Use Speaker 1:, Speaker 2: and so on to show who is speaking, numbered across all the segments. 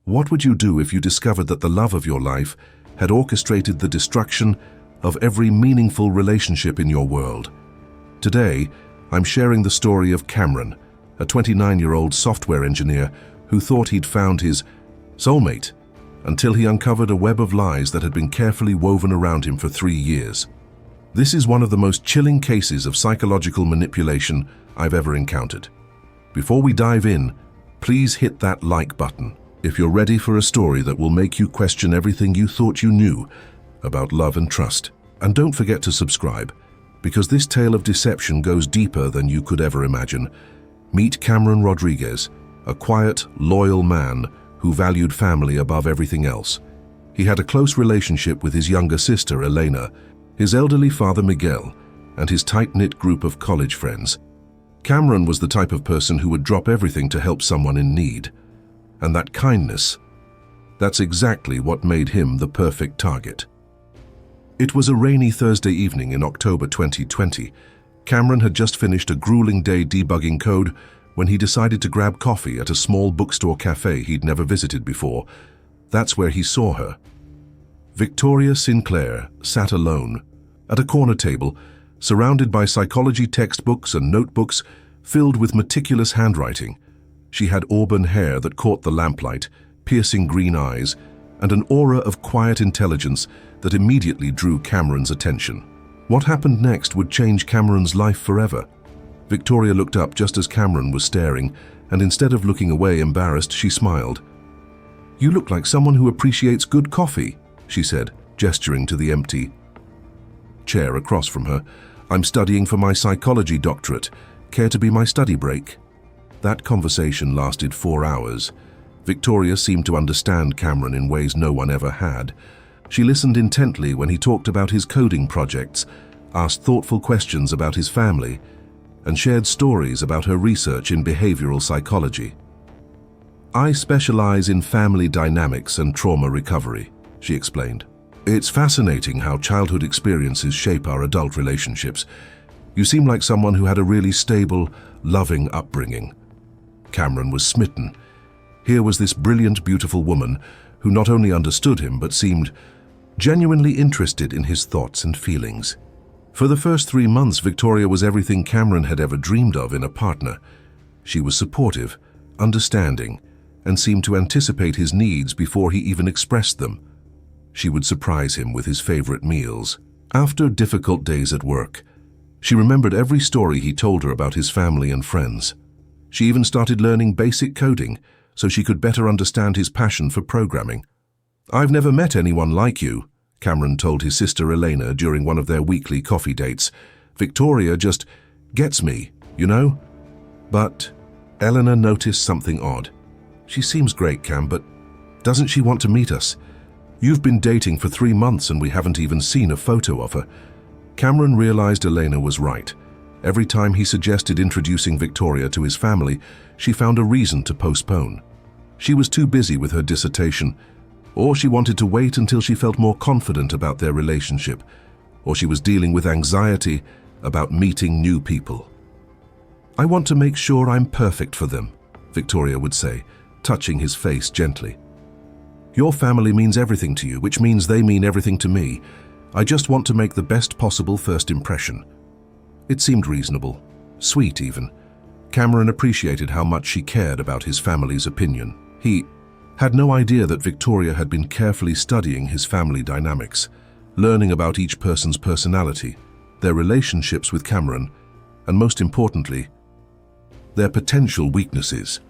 Speaker 1: What would you do if you discovered that the love of your life had orchestrated the destruction of every meaningful relationship in your world? Today, I'm sharing the story of Cameron, a 29-year-old software engineer who thought he'd found his soulmate until he uncovered a web of lies that had been carefully woven around him for 3 years. This is one of the most chilling cases of psychological manipulation I've ever encountered. Before we dive in, please hit that like button if you're ready for a story that will make you question everything you thought you knew about love and trust. And don't forget to subscribe, because this tale of deception goes deeper than you could ever imagine. Meet Cameron Rodriguez, a quiet, loyal man who valued family above everything else. He had a close relationship with his younger sister, Elena, his elderly father, Miguel, and his tight-knit group of college friends. Cameron was the type of person who would drop everything to help someone in need. And that kindness, that's exactly what made him the perfect target. It was a rainy Thursday evening in October 2020. Cameron had just finished a grueling day debugging code when he decided to grab coffee at a small bookstore cafe he'd never visited before. That's where he saw her. Victoria Sinclair sat alone at a corner table, surrounded by psychology textbooks and notebooks filled with meticulous handwriting. She had auburn hair that caught the lamplight, piercing green eyes, and an aura of quiet intelligence that immediately drew Cameron's attention. What happened next would change Cameron's life forever. Victoria looked up just as Cameron was staring, and instead of looking away embarrassed, she smiled. "You look like someone who appreciates good coffee," she said, gesturing to the empty chair across from her. "I'm studying for my psychology doctorate. Care to be my study break?" That conversation lasted 4 hours. Victoria seemed to understand Cameron in ways no one ever had. She listened intently when he talked about his coding projects, asked thoughtful questions about his family, and shared stories about her research in behavioral psychology. "I specialize in family dynamics and trauma recovery," she explained. "It's fascinating how childhood experiences shape our adult relationships. You seem like someone who had a really stable, loving upbringing." Cameron was smitten. Here was this brilliant, beautiful woman who not only understood him but seemed genuinely interested in his thoughts and feelings. For the first 3 months, Victoria was everything Cameron had ever dreamed of in a partner. She was supportive, understanding, and seemed to anticipate his needs before he even expressed them. She would surprise him with his favorite meals. After difficult days at work, she remembered every story he told her about his family and friends. She even started learning basic coding so she could better understand his passion for programming. "I've never met anyone like you," Cameron told his sister Elena during one of their weekly coffee dates. "Victoria just gets me, you know?" But Elena noticed something odd. "She seems great, Cam, but doesn't she want to meet us? You've been dating for 3 months and we haven't even seen a photo of her." Cameron realized Elena was right. Every time he suggested introducing Victoria to his family, she found a reason to postpone. She was too busy with her dissertation, or she wanted to wait until she felt more confident about their relationship, or she was dealing with anxiety about meeting new people. "I want to make sure I'm perfect for them," Victoria would say, touching his face gently. "Your family means everything to you, which means they mean everything to me. I just want to make the best possible first impression." It seemed reasonable, sweet even. Cameron appreciated how much she cared about his family's opinion. He had no idea that Victoria had been carefully studying his family dynamics, learning about each person's personality, their relationships with Cameron, and most importantly, their potential weaknesses.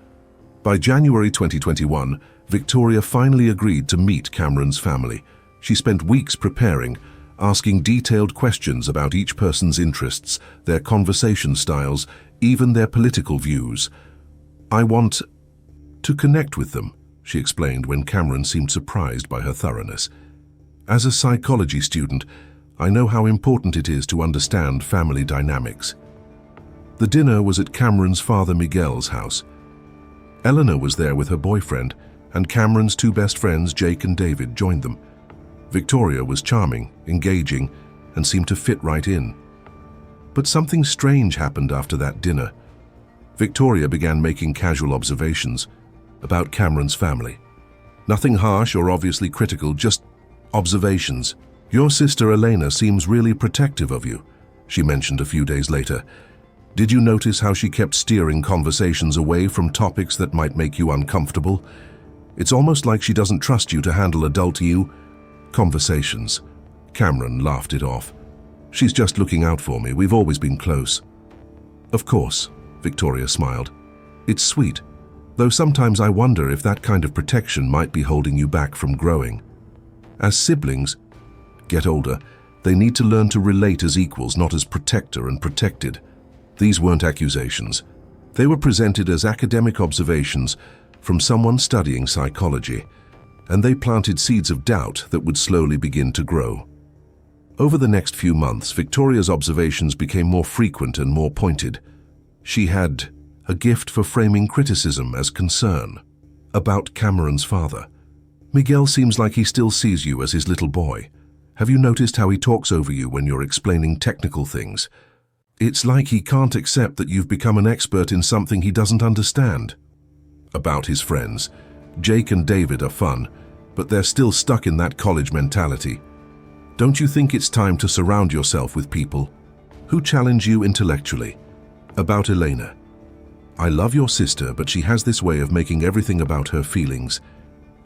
Speaker 1: By January 2021, Victoria finally agreed to meet Cameron's family. She spent weeks preparing, asking detailed questions about each person's interests, their conversation styles, even their political views. "I want to connect with them," she explained when Cameron seemed surprised by her thoroughness. "As a psychology student, I know how important it is to understand family dynamics." The dinner was at Cameron's father Miguel's house. Eleanor was there with her boyfriend, and Cameron's 2 best friends, Jake and David, joined them. Victoria was charming, engaging, and seemed to fit right in. But something strange happened after that dinner. Victoria began making casual observations about Cameron's family. Nothing harsh or obviously critical, just observations. Your sister Elena seems really protective of you, she mentioned a few days later. Did you notice how she kept steering conversations away from topics that might make you uncomfortable? It's almost like she doesn't trust you to handle adult you conversations. Cameron laughed it off. She's just looking out for me. We've always been close. Of course, Victoria smiled. It's sweet, though sometimes I wonder if that kind of protection might be holding you back from growing. As siblings get older, they need to learn to relate as equals, not as protector and protected. These weren't accusations. They were presented as academic observations from someone studying psychology, and they planted seeds of doubt that would slowly begin to grow. Over the next few months, Victoria's observations became more frequent and more pointed. She had a gift for framing criticism as concern. About Cameron's father. Miguel seems like he still sees you as his little boy. Have you noticed how he talks over you when you're explaining technical things? It's like he can't accept that you've become an expert in something he doesn't understand. About his friends. Jake and David are fun, but they're still stuck in that college mentality. Don't you think it's time to surround yourself with people who challenge you intellectually? About Elena. I love your sister, but she has this way of making everything about her feelings.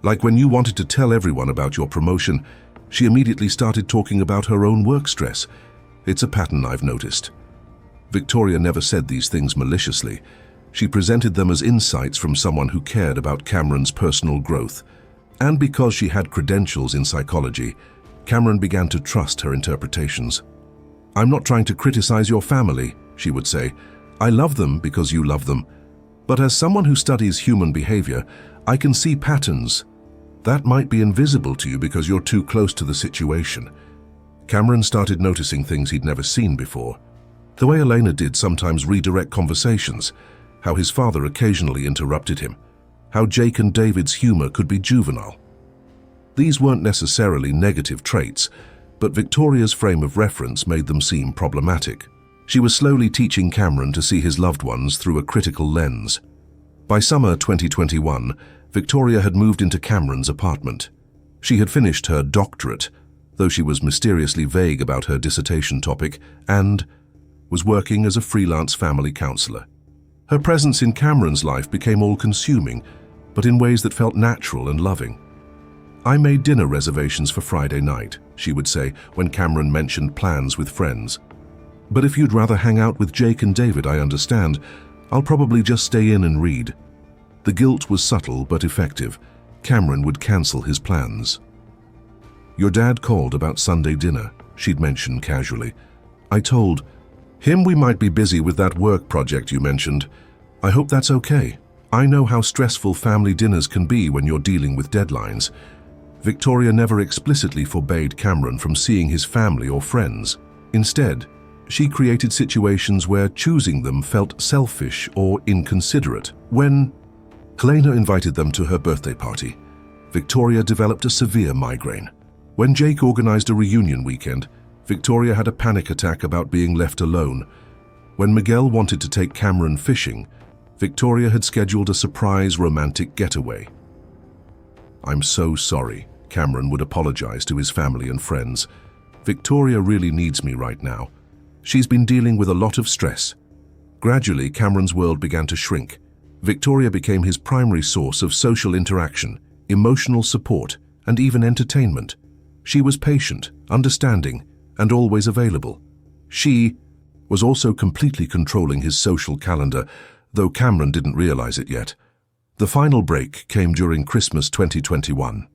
Speaker 1: Like when you wanted to tell everyone about your promotion, she immediately started talking about her own work stress. It's a pattern I've noticed. Victoria never said these things maliciously. She presented them as insights from someone who cared about Cameron's personal growth. And because she had credentials in psychology, Cameron began to trust her interpretations. I'm not trying to criticize your family, she would say. I love them because you love them. But as someone who studies human behavior, I can see patterns. That might be invisible to you because you're too close to the situation. Cameron started noticing things he'd never seen before. The way Elena did sometimes redirect conversations, how his father occasionally interrupted him, how Jake and David's humor could be juvenile. These weren't necessarily negative traits, but Victoria's frame of reference made them seem problematic. She was slowly teaching Cameron to see his loved ones through a critical lens. By summer 2021, Victoria had moved into Cameron's apartment. She had finished her doctorate, though she was mysteriously vague about her dissertation topic, and was working as a freelance family counselor. Her presence in Cameron's life became all-consuming, but in ways that felt natural and loving. I made dinner reservations for Friday night, she would say when Cameron mentioned plans with friends. But if you'd rather hang out with Jake and David, I understand. I'll probably just stay in and read. The guilt was subtle but effective. Cameron would cancel his plans. Your dad called about Sunday dinner, she'd mentioned casually. I told him we might be busy with that work project you mentioned. I hope that's okay. I know how stressful family dinners can be when you're dealing with deadlines. Victoria never explicitly forbade Cameron from seeing his family or friends. Instead, she created situations where choosing them felt selfish or inconsiderate. When Helena invited them to her birthday party, Victoria developed a severe migraine. When Jake organized a reunion weekend, Victoria had a panic attack about being left alone. When Miguel wanted to take Cameron fishing, Victoria had scheduled a surprise romantic getaway. I'm so sorry, Cameron would apologize to his family and friends. Victoria really needs me right now. She's been dealing with a lot of stress. Gradually, Cameron's world began to shrink. Victoria became his primary source of social interaction, emotional support, and even entertainment. She was patient, understanding, and always available. She was also completely controlling his social calendar, though Cameron didn't realize it yet. The final break came during Christmas 2021.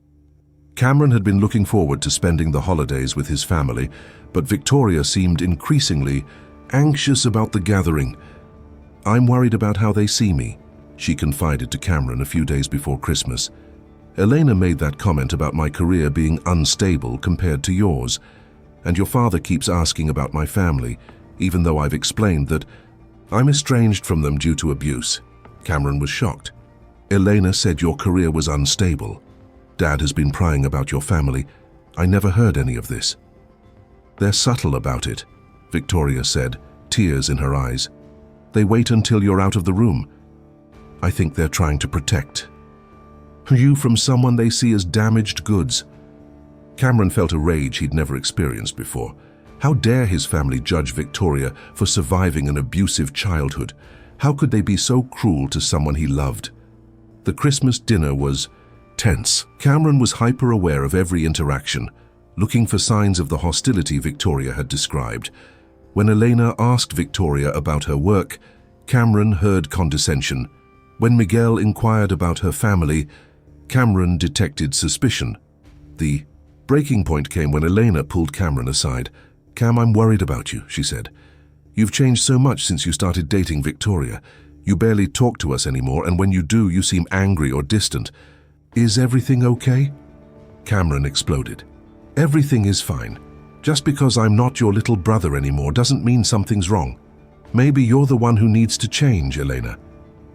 Speaker 1: Cameron had been looking forward to spending the holidays with his family, but Victoria seemed increasingly anxious about the gathering. I'm worried about how they see me, she confided to Cameron a few days before Christmas. Elena made that comment about my career being unstable compared to yours, and your father keeps asking about my family, even though I've explained that I'm estranged from them due to abuse. Cameron was shocked. Elena said your career was unstable. Dad has been prying about your family. I never heard any of this. They're subtle about it, Victoria said, tears in her eyes. They wait until you're out of the room. I think they're trying to protect. You from someone they see as damaged goods. Cameron felt a rage he'd never experienced before. How dare his family judge Victoria for surviving an abusive childhood? How could they be so cruel to someone he loved? The Christmas dinner was tense. Cameron was hyper-aware of every interaction, looking for signs of the hostility Victoria had described. When Elena asked Victoria about her work, Cameron heard condescension. When Miguel inquired about her family, Cameron detected suspicion. The breaking point came when Elena pulled Cameron aside. "Cam, I'm worried about you," she said. "You've changed so much since you started dating Victoria. You barely talk to us anymore, and when you do, you seem angry or distant. Is everything okay?" Cameron exploded. "Everything is fine. Just because I'm not your little brother anymore doesn't mean something's wrong. Maybe you're the one who needs to change, Elena.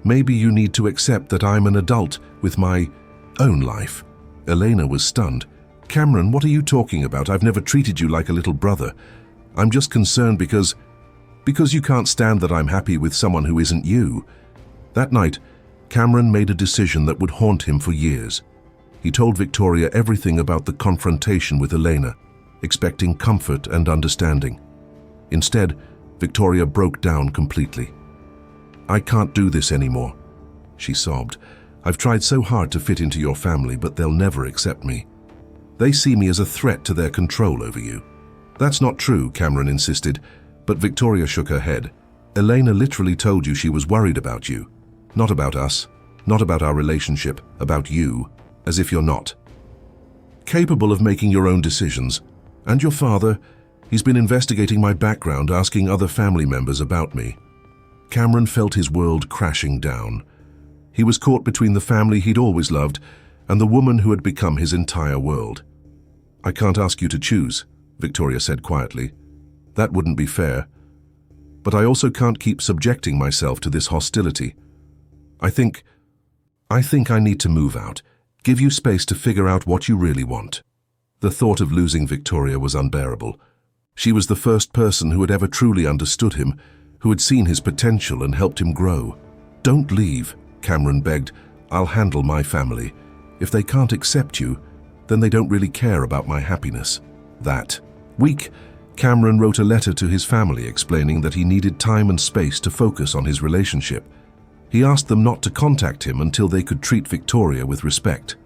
Speaker 1: Maybe you need to accept that I'm an adult with my own life." Elena was stunned. "Cameron, what are you talking about? I've never treated you like a little brother. I'm just concerned because you can't stand that I'm happy with someone who isn't you." That night, Cameron made a decision that would haunt him for years. He told Victoria everything about the confrontation with Elena, expecting comfort and understanding. Instead, Victoria broke down completely. "I can't do this anymore," she sobbed. "I've tried so hard to fit into your family, but they'll never accept me. They see me as a threat to their control over you." "That's not true," Cameron insisted, but Victoria shook her head. "Elena literally told you she was worried about you. Not about us, not about our relationship, about you, as if you're not capable of making your own decisions. And your father, he's been investigating my background, asking other family members about me." Cameron felt his world crashing down. He was caught between the family he'd always loved and the woman who had become his entire world. "I can't ask you to choose," Victoria said quietly. "That wouldn't be fair. But I also can't keep subjecting myself to this hostility. I think I need to move out, give you space to figure out what you really want." The thought of losing Victoria was unbearable. She was the first person who had ever truly understood him, who had seen his potential and helped him grow. "Don't leave," Cameron begged. "I'll handle my family. If they can't accept you, then they don't really care about my happiness." That week, Cameron wrote a letter to his family explaining that he needed time and space to focus on his relationship. He asked them not to contact him until they could treat Victoria with respect.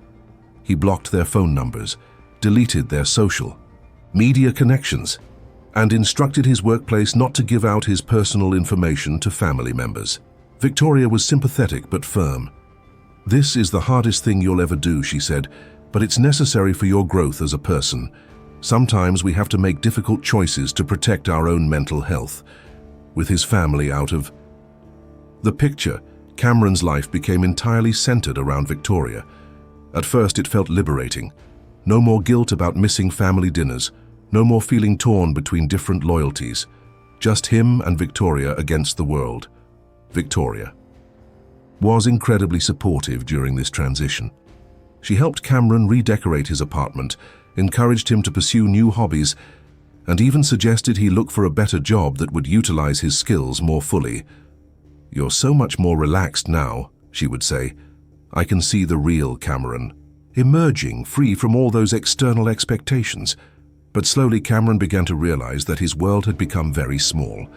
Speaker 1: He blocked their phone numbers, deleted their social media connections, and instructed his workplace not to give out his personal information to family members. Victoria was sympathetic but firm. "This is the hardest thing you'll ever do," she said, "but it's necessary for your growth as a person. Sometimes we have to make difficult choices to protect our own mental health." With his family out of the picture, Cameron's life became entirely centered around Victoria. At first it felt liberating. No more guilt about missing family dinners, no more feeling torn between different loyalties. Just him and Victoria against the world. Victoria was incredibly supportive during this transition. She helped Cameron redecorate his apartment, encouraged him to pursue new hobbies, and even suggested he look for a better job that would utilize his skills more fully. "You're so much more relaxed now," she would say. "I can see the real Cameron, emerging free from all those external expectations." But slowly Cameron began to realize that his world had become very small.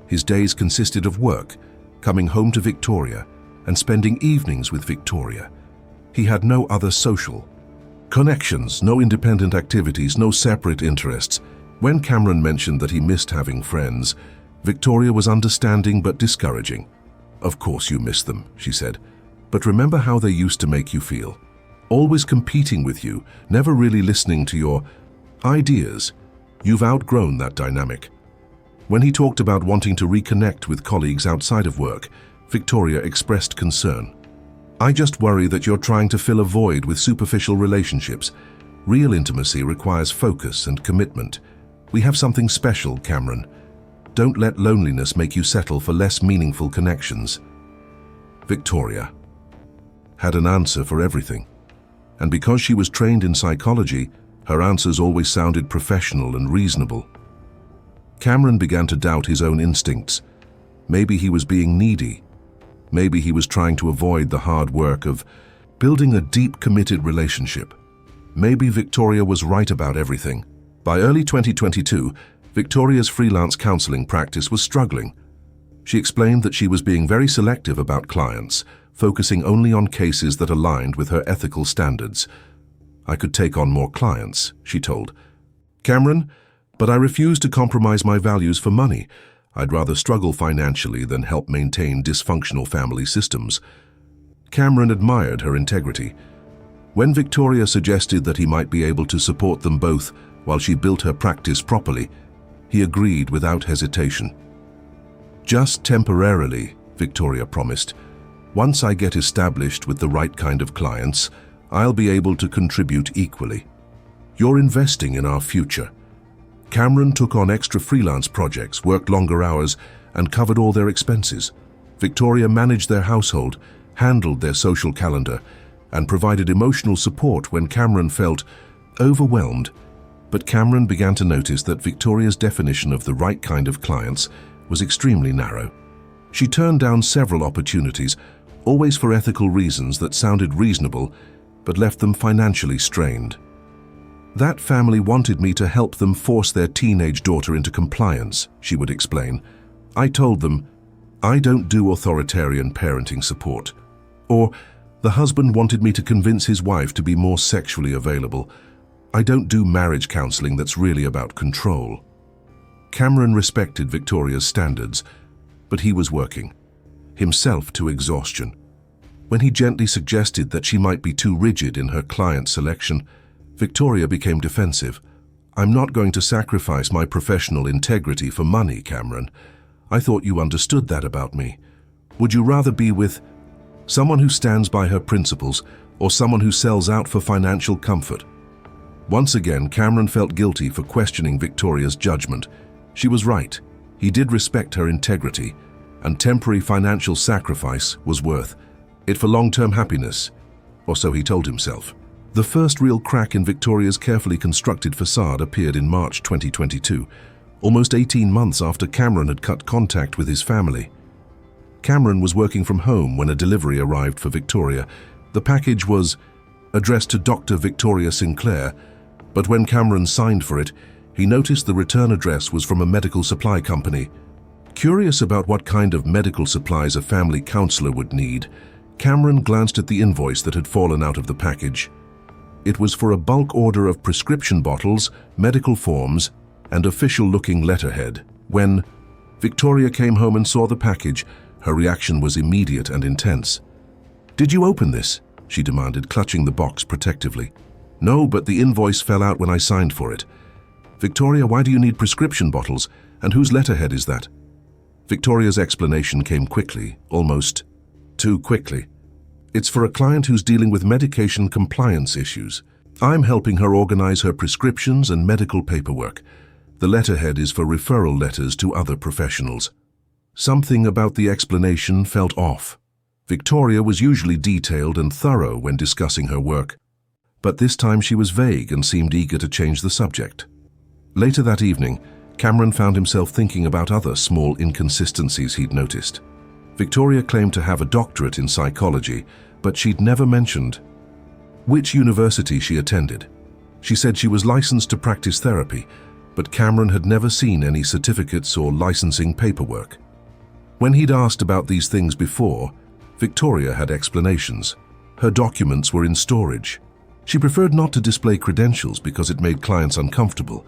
Speaker 1: His days consisted of work, coming home to Victoria, and spending evenings with Victoria. He had no other social connections, no independent activities, no separate interests. When Cameron mentioned that he missed having friends, Victoria was understanding but discouraging. "Of course you miss them," she said, "but remember how they used to make you feel. Always competing with you, never really listening to your ideas. You've outgrown that dynamic." When he talked about wanting to reconnect with colleagues outside of work, Victoria expressed concern. "I just worry that you're trying to fill a void with superficial relationships. Real intimacy requires focus and commitment. We have something special, Cameron. Don't let loneliness make you settle for less meaningful connections." Victoria had an answer for everything. And because she was trained in psychology, her answers always sounded professional and reasonable. Cameron began to doubt his own instincts. Maybe he was being needy. Maybe he was trying to avoid the hard work of Building a deep, committed relationship. Maybe Victoria was right about everything. By early 2022, Victoria's freelance counseling practice was struggling. She explained that she was being very selective about clients, focusing only on cases that aligned with her ethical standards. "I could take on more clients," she told Cameron, "but I refuse to compromise my values for money. I'd rather struggle financially than help maintain dysfunctional family systems." Cameron admired her integrity. When Victoria suggested that he might be able to support them both while she built her practice properly, he agreed without hesitation. "Just temporarily," Victoria promised. "Once I get established with the right kind of clients, I'll be able to contribute equally. You're investing in our future." Cameron took on extra freelance projects, worked longer hours, and covered all their expenses. Victoria managed their household, handled their social calendar, and provided emotional support when Cameron felt overwhelmed. But Cameron began to notice that Victoria's definition of the right kind of clients was extremely narrow. She turned down several opportunities, always for ethical reasons that sounded reasonable, but left them financially strained. "That family wanted me to help them force their teenage daughter into compliance," she would explain. "I told them, I don't do authoritarian parenting support." Or, "The husband wanted me to convince his wife to be more sexually available. I don't do marriage counseling that's really about control." Cameron respected Victoria's standards, but he was working himself to exhaustion. When he gently suggested that she might be too rigid in her client selection, Victoria became defensive. "I'm not going to sacrifice my professional integrity for money, Cameron. I thought you understood that about me. Would you rather be with someone who stands by her principles or someone who sells out for financial comfort?" Once again, Cameron felt guilty for questioning Victoria's judgment. She was right. He did respect her integrity, and temporary financial sacrifice was worth it for long-term happiness, or so he told himself. The first real crack in Victoria's carefully constructed facade appeared in March 2022, almost 18 months after Cameron had cut contact with his family. Cameron was working from home when a delivery arrived for Victoria. The package was addressed to Dr. Victoria Sinclair, but when Cameron signed for it, he noticed the return address was from a medical supply company. Curious about what kind of medical supplies a family counselor would need, Cameron glanced at the invoice that had fallen out of the package. It was for a bulk order of prescription bottles, medical forms, and official-looking letterhead. When Victoria came home and saw the package, her reaction was immediate and intense. "Did you open this?" she demanded, clutching the box protectively. "No, but the invoice fell out when I signed for it." "Victoria, why do you need prescription bottles? And whose letterhead is that?" Victoria's explanation came quickly, almost too quickly. "It's for a client who's dealing with medication compliance issues. I'm helping her organize her prescriptions and medical paperwork. The letterhead is for referral letters to other professionals." Something about the explanation felt off. Victoria was usually detailed and thorough when discussing her work, but this time she was vague and seemed eager to change the subject. Later that evening, Cameron found himself thinking about other small inconsistencies he'd noticed. Victoria claimed to have a doctorate in psychology, but she'd never mentioned which university she attended. She said she was licensed to practice therapy, but Cameron had never seen any certificates or licensing paperwork. When he'd asked about these things before, Victoria had explanations. Her documents were in storage. She preferred not to display credentials because it made clients uncomfortable.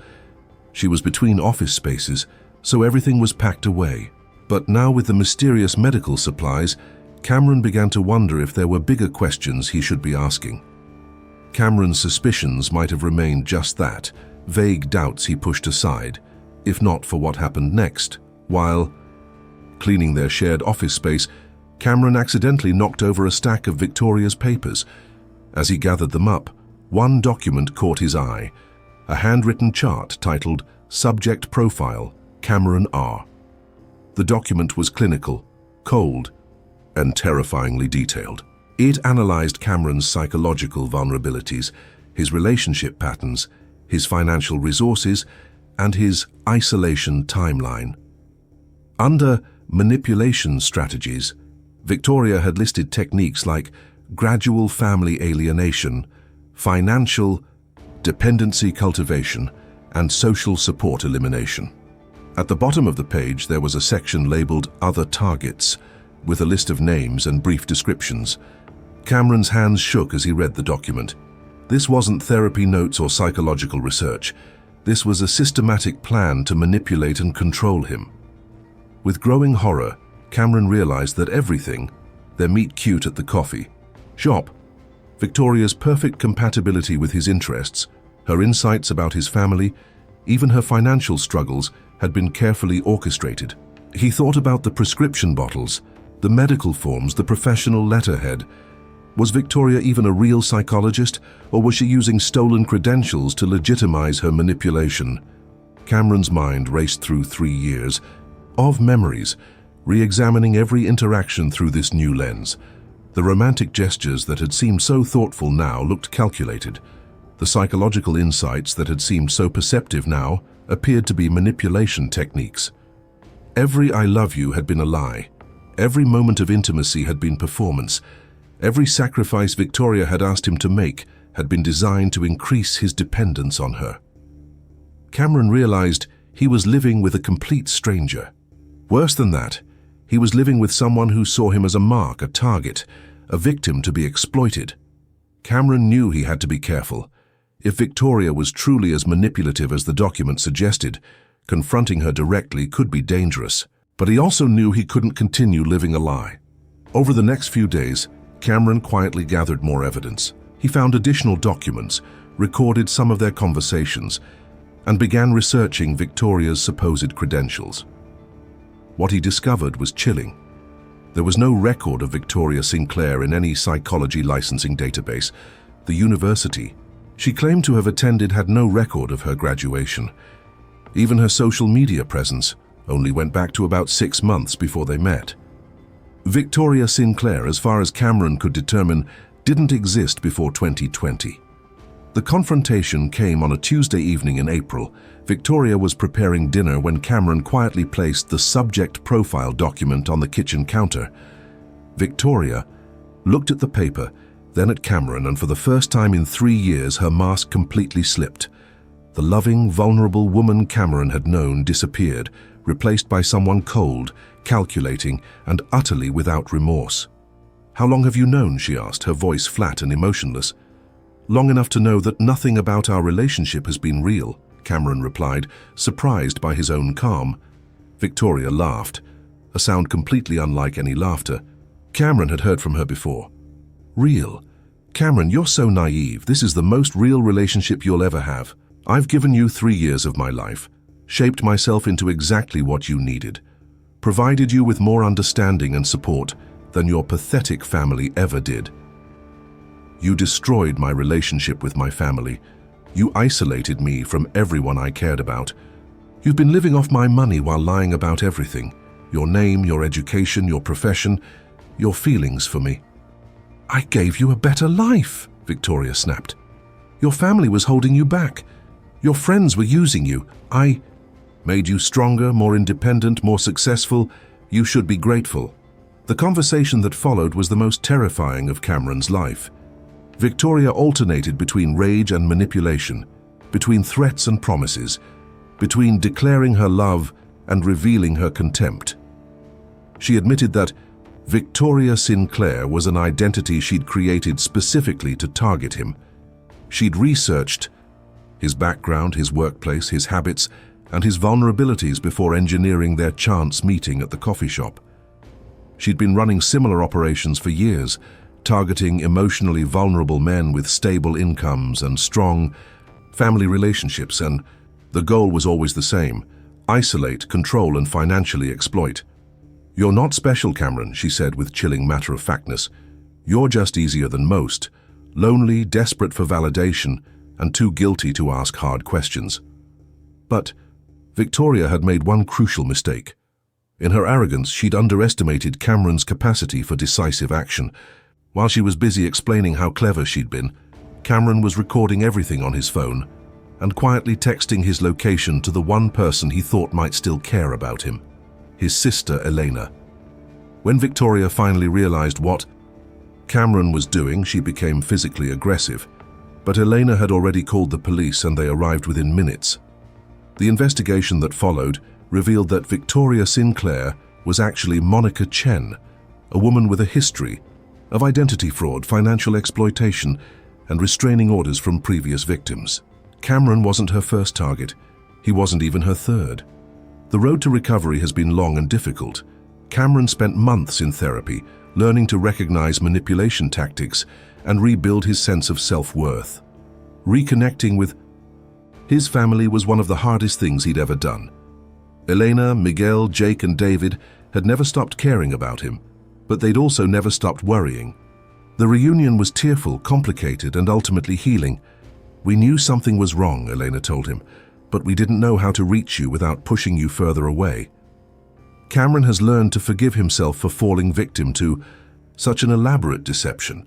Speaker 1: She was between office spaces, so everything was packed away. But now with the mysterious medical supplies, Cameron began to wonder if there were bigger questions he should be asking. Cameron's suspicions might have remained just that, vague doubts he pushed aside, if not for what happened next. While cleaning their shared office space, Cameron accidentally knocked over a stack of Victoria's papers. As he gathered them up, one document caught his eye, a handwritten chart titled Subject Profile, Cameron R. The document was clinical, cold, and terrifyingly detailed. It analyzed Cameron's psychological vulnerabilities, his relationship patterns, his financial resources, and his isolation timeline. Under manipulation strategies, Victoria had listed techniques like gradual family alienation, financial dependency cultivation, and social support elimination. At the bottom of the page, there was a section labeled Other Targets, with a list of names and brief descriptions. Cameron's hands shook as he read the document. This wasn't therapy notes or psychological research. This was a systematic plan to manipulate and control him. With growing horror, Cameron realized that everything, their meet cute at the coffee shop, Victoria's perfect compatibility with his interests, her insights about his family, even her financial struggles, had been carefully orchestrated. He thought about the prescription bottles, the medical forms, the professional letterhead. Was Victoria even a real psychologist, or was she using stolen credentials to legitimize her manipulation? Cameron's mind raced through 3 years of memories, re-examining every interaction through this new lens. The romantic gestures that had seemed so thoughtful now looked calculated. The psychological insights that had seemed so perceptive now appeared to be manipulation techniques. Every "I love you" had been a lie. Every moment of intimacy had been performance. Every sacrifice Victoria had asked him to make had been designed to increase his dependence on her. Cameron realized he was living with a complete stranger. Worse than that, he was living with someone who saw him as a mark, a target, a victim to be exploited. Cameron knew he had to be careful. If Victoria was truly as manipulative as the document suggested, confronting her directly could be dangerous. But he also knew he couldn't continue living a lie. Over the next few days, Cameron quietly gathered more evidence. He found additional documents, recorded some of their conversations, and began researching Victoria's supposed credentials. What he discovered was chilling. There was no record of Victoria Sinclair in any psychology licensing database. The university she claimed to have attended had no record of her graduation. Even her social media presence only went back to about 6 months before they met. Victoria Sinclair, as far as Cameron could determine, didn't exist before 2020. The confrontation came on a Tuesday evening in April. Victoria was preparing dinner when Cameron quietly placed the subject profile document on the kitchen counter. Victoria looked at the paper, then at Cameron, and for the first time in 3 years, her mask completely slipped. The loving, vulnerable woman Cameron had known disappeared, replaced by someone cold, calculating, and utterly without remorse. "How long have you known?" she asked, her voice flat and emotionless. "Long enough to know that nothing about our relationship has been real," Cameron replied, surprised by his own calm. Victoria laughed, a sound completely unlike any laughter Cameron had heard from her before. "Real? Cameron, you're so naive. This is the most real relationship you'll ever have. I've given you 3 years of my life, shaped myself into exactly what you needed, provided you with more understanding and support than your pathetic family ever did. You destroyed my relationship with my family. You isolated me from everyone I cared about. You've been living off my money while lying about everything: your name, your education, your profession, your feelings for me." "I gave you a better life," Victoria snapped. "Your family was holding you back. Your friends were using you. I made you stronger, more independent, more successful. You should be grateful." The conversation that followed was the most terrifying of Cameron's life. Victoria alternated between rage and manipulation, between threats and promises, between declaring her love and revealing her contempt. She admitted that Victoria Sinclair was an identity she'd created specifically to target him. She'd researched his background, his workplace, his habits, and his vulnerabilities before engineering their chance meeting at the coffee shop. She'd been running similar operations for years, targeting emotionally vulnerable men with stable incomes and strong family relationships, and the goal was always the same: isolate, control, and financially exploit. "You're not special, Cameron," she said with chilling matter-of-factness. "You're just easier than most, lonely, desperate for validation, and too guilty to ask hard questions." But Victoria had made one crucial mistake. In her arrogance, she'd underestimated Cameron's capacity for decisive action. While she was busy explaining how clever she'd been, Cameron was recording everything on his phone and quietly texting his location to the one person he thought might still care about him: his sister Elena. When Victoria finally realized what Cameron was doing, she became physically aggressive. But Elena had already called the police and they arrived within minutes. The investigation that followed revealed that Victoria Sinclair was actually Monica Chen, a woman with a history of identity fraud, financial exploitation, and restraining orders from previous victims. Cameron wasn't her first target. He wasn't even her third. The road to recovery has been long and difficult. Cameron spent months in therapy, learning to recognize manipulation tactics and rebuild his sense of self-worth. Reconnecting with his family was one of the hardest things he'd ever done. Elena, Miguel, Jake, and David had never stopped caring about him, but they'd also never stopped worrying. The reunion was tearful, complicated, and ultimately healing. "We knew something was wrong," Elena told him, "but we didn't know how to reach you without pushing you further away." Cameron has learned to forgive himself for falling victim to such an elaborate deception.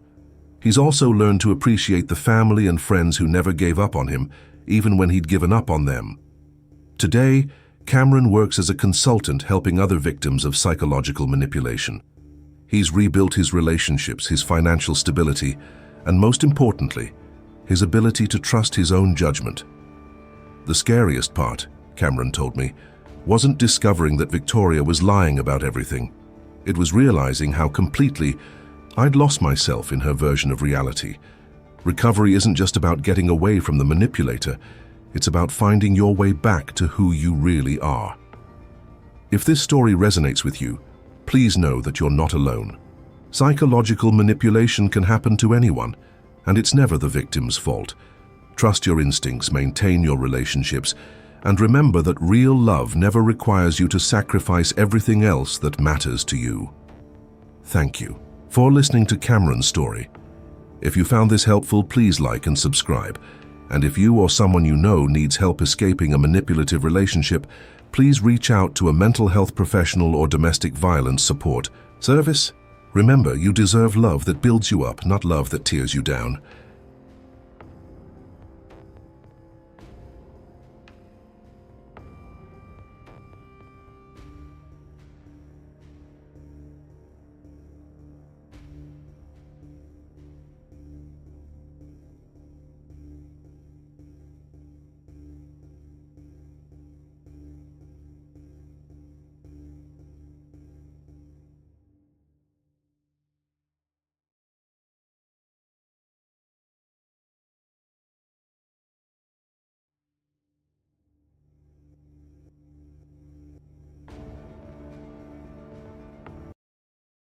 Speaker 1: He's also learned to appreciate the family and friends who never gave up on him, even when he'd given up on them. Today, Cameron works as a consultant helping other victims of psychological manipulation. He's rebuilt his relationships, his financial stability, and most importantly, his ability to trust his own judgment. The scariest part, Cameron told me, wasn't discovering that Victoria was lying about everything. It was realizing how completely I'd lost myself in her version of reality. Recovery isn't just about getting away from the manipulator, it's about finding your way back to who you really are. If this story resonates with you, please know that you're not alone. Psychological manipulation can happen to anyone, and it's never the victim's fault. Trust your instincts, maintain your relationships, and remember that real love never requires you to sacrifice everything else that matters to you. Thank you for listening to Cameron's story. If you found this helpful, please like and subscribe. And if you or someone you know needs help escaping a manipulative relationship, please reach out to a mental health professional or domestic violence support service. Remember, you deserve love that builds you up, not love that tears you down.